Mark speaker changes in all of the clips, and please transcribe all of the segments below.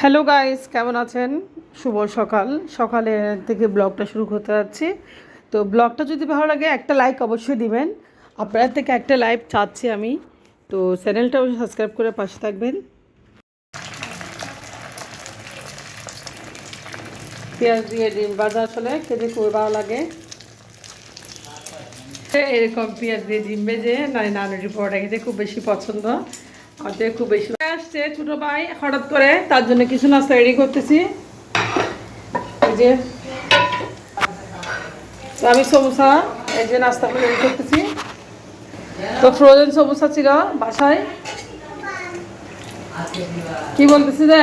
Speaker 1: Hello guys, কেমন আছেন? শুভ সকাল। সকালে থেকে ব্লগটা শুরু করতে যাচ্ছি। তো ব্লগটা যদি ভালো লাগে একটা লাইক অবশ্যই দিবেন। আপনার থেকে একটা লাইক চাচ্ছি আমি। তো চ্যানেলটা অবশ্যই সাবস্ক্রাইব করে পাশে থাকবেন। পেঁয়াজ দিয়ে ডিম ভাজা আসলে খেতে খুব ভালো লাগে। এরকম পেঁয়াজ দিয়ে ডিম ভেজে নানুরি পরোটা খেতে খুব বেশি পছন্দ। আমাদের খুব বেশি আসছে ছোটো ভাই হঠাৎ করে, তার জন্য কিছু নাস্তা রেডি করতেছি। এই যে তো আমি সমোসা এই যে নাস্তা করে রেডি করতেছি। তো ফ্রোজেন সমোসা ছিল বাসায়। কি বলতেছি যে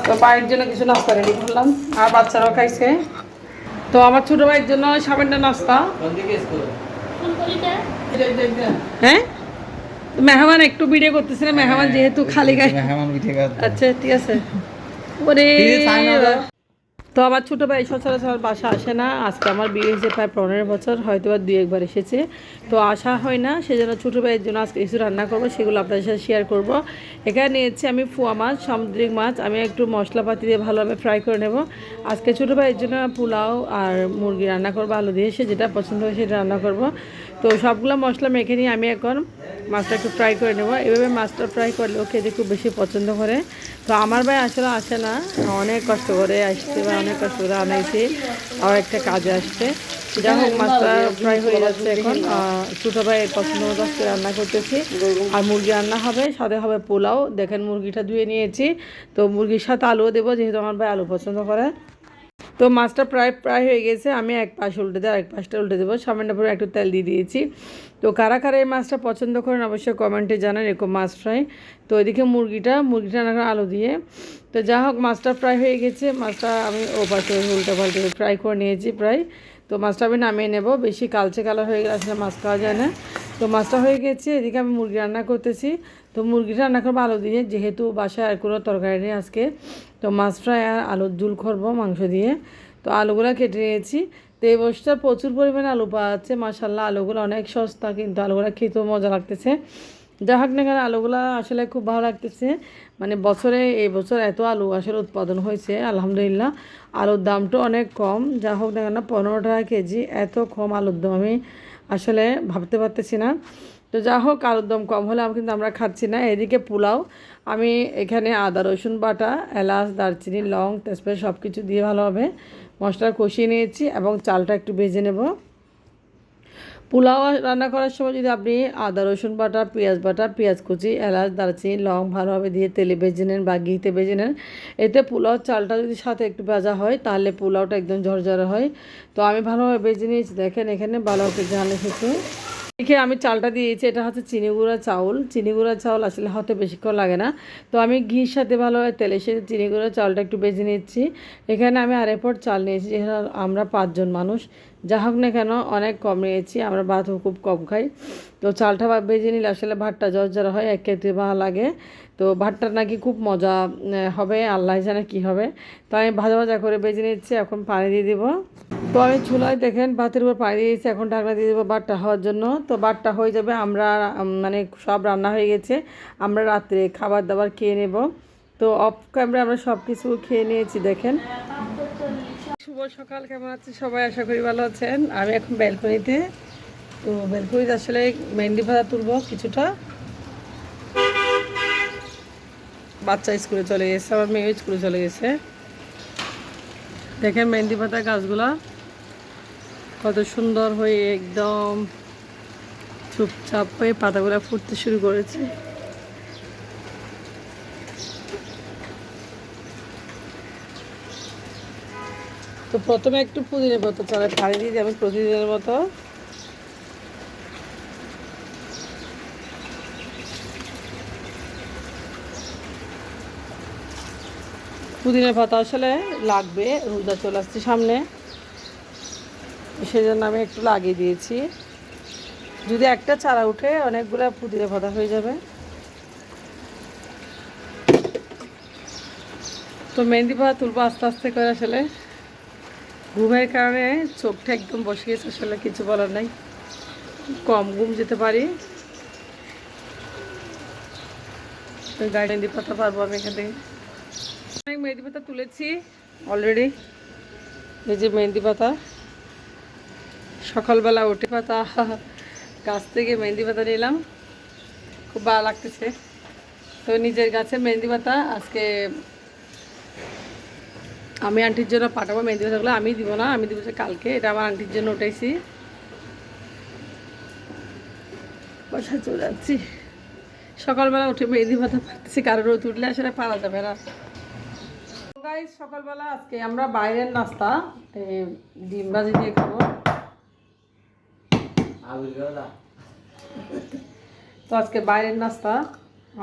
Speaker 1: তো ভাইয়ের জন্য কিছু নাস্তা রেডি করলাম, আর বাচ্চারাও খাইছে। তো আমার ছোটো ভাইয়ের জন্য সামান্য নাস্তা। হ্যাঁ, মেহমান একটু ভিডিও করতেছি না, মেহমান যেহেতু খালি গায়ে। আচ্ছা ঠিক আছে। ওরে তো আমার ছোটো ভাই সচরাচর বাসা আসে না। আজকে আমার বিয়ে হয়েছে প্রায় 15 বছর, হয়তো বা 2-1 বার এসেছে। তো আসা হয় না, সেজন্য ছোটো ভাইয়ের জন্য আজকে কিছু রান্না করবো, সেগুলো আপনাদের সাথে শেয়ার করব। এখানে নিয়েছি আমি পোয়া মাছ, সামুদ্রিক মাছ। আমি একটু মশলাপাতি দিয়ে ভালোভাবে ফ্রাই করে নেব। আজকে ছোটো ভাইয়ের জন্য পোলাও আর মুরগি রান্না করবো আলু দিয়ে, সে যেটা পছন্দ হয় সেটা রান্না করব। তো সবগুলো মশলা মেখে নিয়ে আমি এখন মাছটা একটু ফ্রাই করে নেব। এভাবে মাছটা ফ্রাই করলেও খেতে খুব বেশি পছন্দ করে। তো আমার ভাই আসলে আসে না, অনেক কষ্ট করে আসছে বা অনেক কষ্ট করে আনাইছি, আর একটা কাজে আসছে। যাই হোক, মাছটা ফ্রাই হয়ে যাচ্ছে এখন। ছোটো ভাই পছন্দ মতো আজকে রান্না করতেছি। আর মুরগি রান্না হবে, সাথে হবে পোলাও। দেখেন মুরগিটা ধুয়ে নিয়েছি। তো মুরগির সাথে আলুও দেবো, যেহেতু আমার ভাই আলু পছন্দ করে। তো মাছটা প্রায় প্রায় হয়ে গেছে, আমি এক পাশ উল্টে দেবো, এক পাশটা উল্টে দেবো। সামান্য পরে একটু তেল দিয়ে দিয়েছি। তো কারা কারা এই মাছটা পছন্দ করেন অবশ্যই কমেন্টে জানান, এরকম মাছ ফ্রাই। তো এদিকে মুরগিটা রান্না আলু দিয়ে। তো যা হোক, মাছটা ফ্রাই হয়ে গেছে। মাছটা আমি ও পাশে উল্টো পাল্টে ফ্রাই করে নিয়েছি প্রায়। তো মাছটা আমি নামিয়ে নেব, বেশি কালচে কালার হয়ে গেলে আসলে মাছ খাওয়া যায় না। তো মাছটা হয়ে গেছে, এদিকে আমি মুরগি রান্না করতেছি। তো মুরগিটা রান্না করবো আলু দিয়ে, যেহেতু বাসায় আর কোনো তরকারি নেই আজকে। তো মাছ ফ্রাই আর আলুর ঝুল করবো মাংস দিয়ে। তো আলুগুলো কেটে নিয়েছি। তো এই বছরটা প্রচুর পরিমাণে আলু পাওয়া যাচ্ছে, মাশাল্লাহ। আলুগুলো অনেক সস্তা, কিন্তু আলুগুলো খেতেও মজা লাগতেছে। যা হোক না কেন, আলুগুলো আসলে খুব ভালো লাগতেছে। মানে এই বছর এত আলু আসলে উৎপাদন হয়েছে, আলহামদুলিল্লাহ। আলুর দামটাও অনেক কম। যা হোক না কেন, 15 টাকা কেজি, এত কম আলুর দাম আমি আসলে ভাবতে পারতেছি না। তো যা হোক, আলুর দাম কম হলে কিন্তু আমরা খাচ্ছি না। এদিকে পোলাও, আমি এখানে আদা রসুন বাটা, এলাচ, দারচিনি, লং, তেজপাতা সব কিছু দিয়ে ভালোভাবে মশলা কষিয়ে নিয়েছি, এবং চালটা একটু ভেজে নেব। পোলাও রান্না করার সময় যদি আপনি আদা রসুন বাটা, পেঁয়াজ কুচি, এলাচ, দারচিনি, লং ভালোভাবে দিয়ে তেলে ভেজে নেন বা ঘিতে ভেজে নেন, এতে পোলাও চালটা যদি সাথে একটু ভাজা হয়, তাহলে পোলাওটা একদম ঝরঝরে হয়। তো আমি ভালোভাবে ভেজে নিয়েছি, দেখেন এখানে ভালোভাবে জাল এসেছে। দেখে আমি চালটা দিয়েছি, এটা হচ্ছে চিনি গুঁড়া চাউল। চিনি গুঁড়া চাউল আসলে হতে বেশিক্ষণ লাগে না। তো আমি ঘির সাথে ভালোভাবে তেলের সাথে চিনি গুঁড়া চাউলটা একটু ভেজে নিচ্ছি। এখানে আমি আড়াই পট চাল নিয়েছি, যেহেতু আমরা 5 জন মানুষ। যা হোক না কেন, অনেক কম নিয়েছি, আমরা ভাতও খুব কম খাই। তো চালটা ভেজে নিলে আসলে ভাতটা ঝরঝরা হয়, এক খেতে ভালো লাগে। তো ভাতটা নাকি খুব মজা হবে, আল্লাহ জানে কী হবে। তো আমি ভাজা ভাজা করে ভেজে নিচ্ছি, এখন পানি দিয়ে দেবো। তো আমি চুলায় দেখেন ভাতের উপর পানি দিয়েছি, এখন ঢাকনা দিয়ে দেবো ভাতটা হওয়ার জন্য। তো ভাতটা হয়ে যাবে, আমরা মানে সব রান্না হয়ে গেছে, আমরা রাত্রে খাবার দাবার খেয়ে নেব। তো অফ ক্যামেরা আমরা সব কিছু খেয়ে নিয়েছি, দেখেন। শুভ সকাল, কেমন আছে সবাই? আশা করি ভালো আছেন। আমি এখন ব্যালকনিতে। তো ব্যালকনিতে আসলে মেহেন্দি ভাজা তুলবো কিছুটা। বাচ্চা স্কুলে চলে গেছে, আমার মেয়ে স্কুলে চলে গেছে। দেখেন মেহেন্দি পাতা গাছগুলা কত সুন্দর হয়ে একদম চুপচাপ হয়ে পাতাগুলো ফুটতে শুরু করেছে। তো প্রথমে একটু পুদিনা পাতা চালে পানি দিয়ে আমি প্রতিদিনের মতো। পুদিনা পাতা আসলে লাগবে, রোজা চলে আসছে সামনে, সেই জন্য আমি একটু লাগিয়ে দিয়েছি। যদি একটা চারা উঠে, অনেকগুলো পুদিনা পাতা হয়ে যাবে। তো মেহেন্দি পাতা তুলবো আস্তে আস্তে করে। আসলে ঘুমের কারণে চোখটা একদম বসে গেছে, আসলে কিছু বলার নাই, কম ঘুম যেতে পারি। তো গায়ে মেহেন্দি পাতা পারবো আমি এখান থেকে। অনেক মেহেন্দি পাতা তুলেছি অলরেডি। এই যে মেহেন্দি পাতা, সকালবেলা উঠে পাতা গাছ থেকে মেহেন্দি পাতা নিলাম, খুব ভালো লাগতেছে। তো নিজের গাছে মেহেন্দি পাতা আজকে আমি আন্টির জন্য পাঠাবো। মেহেন্দি পাতাগুলো আমি দিব না, আমি দিব যে কালকে। এটা আমার আন্টির জন্য উঠাইছি। বাসায় চলে যাচ্ছি। সকালবেলা উঠে মেহেন্দি পাতা পারতেছি, কারো রোদ উঠলে আসলে পারা যাবে না। গাইস সকালবেলা আজকে আমরা বাইরের নাস্তা ডিম ভাজি দিয়ে খাবো। তো আজকে বাইরের নাস্তা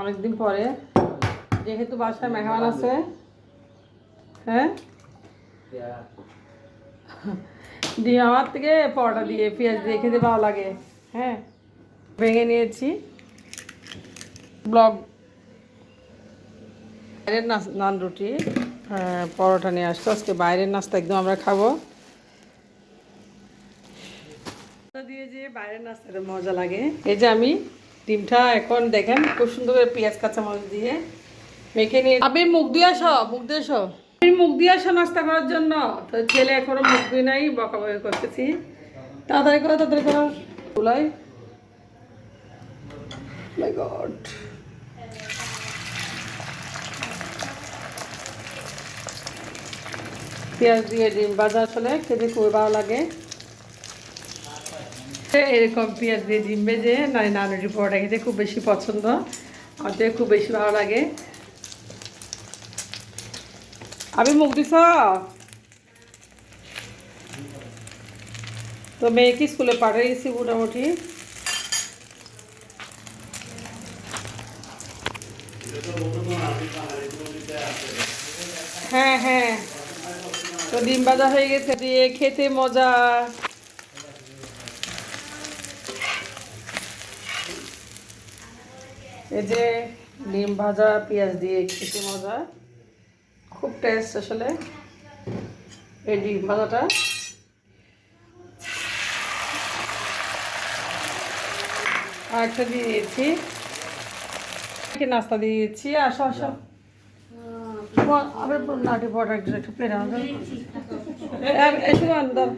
Speaker 1: অনেকদিন পরে, যেহেতু বাসায় মেহমান আছে। হ্যাঁ, ডিম আমার থেকে পরোটা দিয়ে পেঁয়াজ দিয়ে খেতে ভালো লাগে। হ্যাঁ, ভেঙে নিয়েছি ব্লগ। বাইরের নান রুটি পরোটা নিয়ে আসতো। আজকে বাইরের নাস্তা একদম আমরা খাবো দিয়ে। যে বাইরের নাস্তাটা মজা লাগে। এই যে আমি ডিমটা এখন দেখেন খুব সুন্দর করে পেঁয়াজ কাঁচামরিচ দিয়ে মেখে নিয়ে। আপনি মুখ দিয়ে আসো, মুখ দিয়ে আসো, মুখ দিয়ে আসো নাস্তা করার জন্য। তো ছেলে এখনো মুখ দিয়ে নাই, বকাবকি করতেছি। তাড়াতাড়ি করো, তাড়াতাড়ি করো। তুলাই মাই গড। পেঁয়াজ দিয়ে ডিম ভাজা আসলে খেতে খুবই ভালো লাগে। এরকম পেঁয়াজ দিয়ে ডিম ভেজে নান রুটি পরোটা খেতে খুব বেশি পছন্দ, আমাদের খুব বেশি ভালো লাগে। আমি মুখ দিছ। তো মেয়েকে স্কুলে পাঠিয়েছি মোটামুটি। হ্যাঁ হ্যাঁ, তো ডিম ভাজা হয়ে গেছে, দিয়ে খেতে মজা। এই যে ডিম ভাজা পেঁয়াজ দিয়ে খেতে মজা, খুব টেস্ট আসলে এই ডিম ভাজাটা। আর একটা দিয়ে দিয়েছি, নাস্তা দিয়ে দিচ্ছি। আসো আসো, আবার নাটি পরোটা একটা প্লেট আনবে। এসো আনদার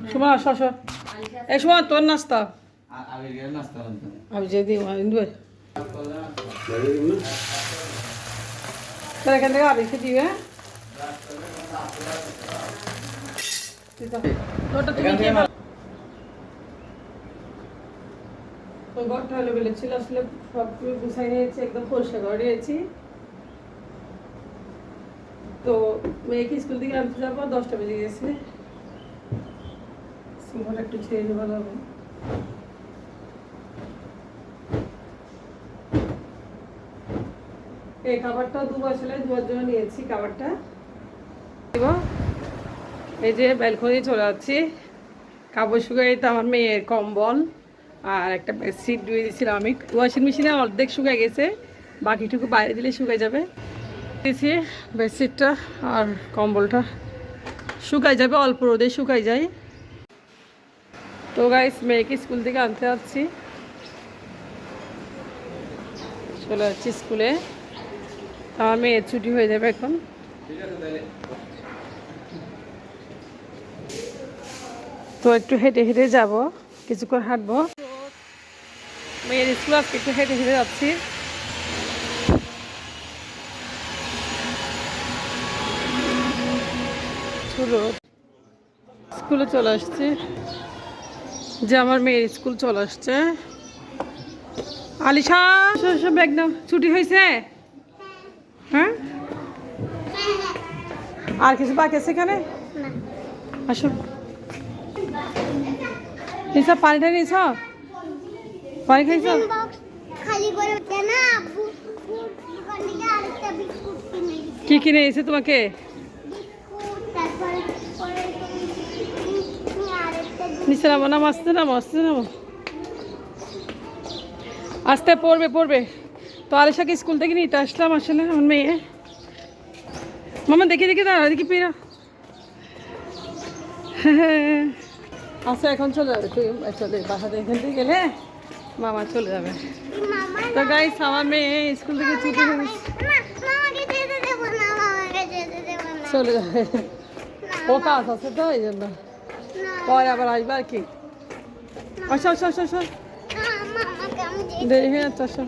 Speaker 1: সুমন, আসো আসো। এই সুমন তোর নাস্তা আমি যে দিই এখান থেকে আবিরকে দিবে। ঘরটা হলো বেলে ছিল আসলে, সবগুলো গুছাই নিয়েছি, একদম পরিষ্কার করে নিয়েছি। তো মেয়েকে স্কুল থেকে আনতে যাবো, 10টা বেজে গেছে। সিংহটা একটু ছেড়ে দেওয়া যাবে। এই খাবারটা দুবার ছেলে ধোয়ার জন্য নিয়েছি খাবারটা। এই যে ব্যালকনি চলে যাচ্ছি, কাপড় শুকাই। তো আমার মেয়ের কম্বল আর একটা বেডশিট ধুয়ে দিয়েছিলাম আমি, ওয়াশিং মেশিনে অর্ধেক শুকাই গেছে, বাকিটুকু বাইরে দিলে শুকাই যাবে। দিয়েছি বেডশিটটা আর কম্বলটা, শুকাই যাবে, অল্প রোদে শুকাই যায়। তো গাইস মেয়েকে স্কুল থেকে আনতে যাচ্ছি, চলে যাচ্ছি স্কুলে। আমার মেয়ের ছুটি হয়ে যাবে এখন। তো একটু হেঁটে হেঁটে যাব, কিছুক্ষণ হাঁটবো। মেয়ের স্কুল আজকে একটু হেঁটে হেঁটে যাচ্ছি। স্কুলে চলে আসছি, যে আমার মেয়ের স্কুল চলে আসছে। আলিশা ব্যাগ নাও, ছুটি হয়েছে? হ্যাঁ, আর কিছু বাকি আছে এখানে? আসো, নিশা পানিটা নিছ? পানি খাইছ? কি কিনে এসে তোমাকে? নিচে নামো, নামো, আসতে নামো, আসতে নামো, আস্তে পড়বে পড়বে। তো আলিশাকে স্কুল থেকে নিতে আসলাম আসলে আমার মেয়ে। মামা দেখে দেখে দাঁড়া, দেখি পেরা। আচ্ছা এখন চলে যাবে, তুই চলে বাসাতে এখান থেকে গেলে মামা চলে যাবে। তো গাইস আমার মেয়ে স্কুল থেকে ছুটি হয়ে চলে যাবে, ও কাজ আছে তো এই জন্য, পরে আবার আসবে আর কি। আসো আসো আসো আসো, দেরি হয়ে যাচ্ছে আসো।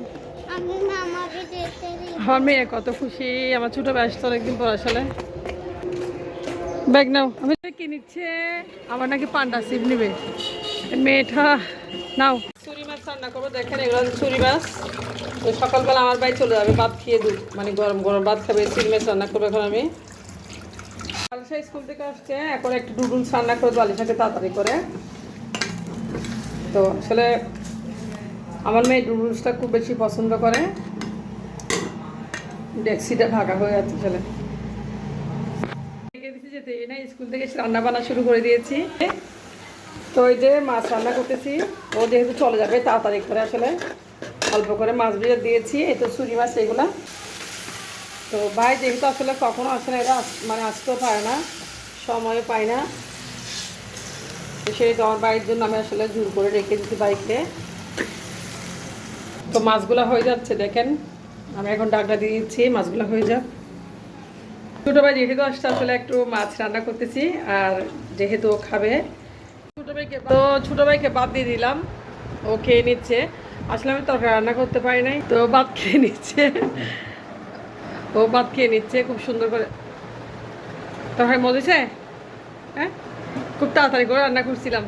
Speaker 1: আমার মেয়ে কত খুশি, আমার ছোটো ভাই আসতো অনেকদিন পর আসলে। ব্যাগ নাও, আমি কি নিচ্ছে, আমার নাকি পান্ডা সিপ নিবে মেয়েটা। নাও চুরি মাছ রান্না করবো, দেখেন এগুলো চুরি মাছ। তো সকালবেলা আমার ভাই চলে যাবে ভাত খেয়ে, দুধ মানে গরম গরম ভাত খাবে, চিংড়ি মাছ রান্না করবো এখন আমি। বালিশা স্কুল থেকে আসছে, এখন একটু নুডলস রান্না করবো বালিশাকে তাড়াতাড়ি করে। তো আসলে আমার মেয়ে নুডলসটা খুব বেশি পছন্দ করে। ডেক্সিটা ভাগা হয়ে যাচ্ছে ছেলে যেতে না, স্কুল থেকে রান্না বান্না শুরু করে দিয়েছি। তো ওই যে মাছ রান্না করতেছি, ও যেহেতু চলে যাবে তাড়াতাড়ি করে আসলে অল্প করে মাছ ভেজে দিয়েছি। এই তো চুরি মাছ এগুলা। তো ভাই যেহেতু আসলে কখনো আসে না, এরা মানে আসতেও পারে না, সময়ও পায় না, তো সেই তো আমার ভাইয়ের জন্য আমি আসলে জোর করে রেখে দিচ্ছি বাইকে। তো মাছগুলো হয়ে যাচ্ছে দেখেন, আমি এখন ডাকটা দিয়ে দিচ্ছি মাছগুলো হয়ে যাক। ছোটো ভাই যেহেতু আসছে আসলে একটু মাছ রান্না করতেছি, আর যেহেতু ও খাবে ছোটো ভাইকে বাদ দিয়ে দিলাম, ও খেয়ে নিচ্ছে। আসলে আমি তরকারি রান্না করতে পারি নাই, তো ভাত খেয়ে নিচ্ছে, ও ভাত খেয়ে নিচ্ছে খুব সুন্দর করে। তরকারি মজেছে, হ্যাঁ খুব তাড়াতাড়ি করে রান্না করছিলাম।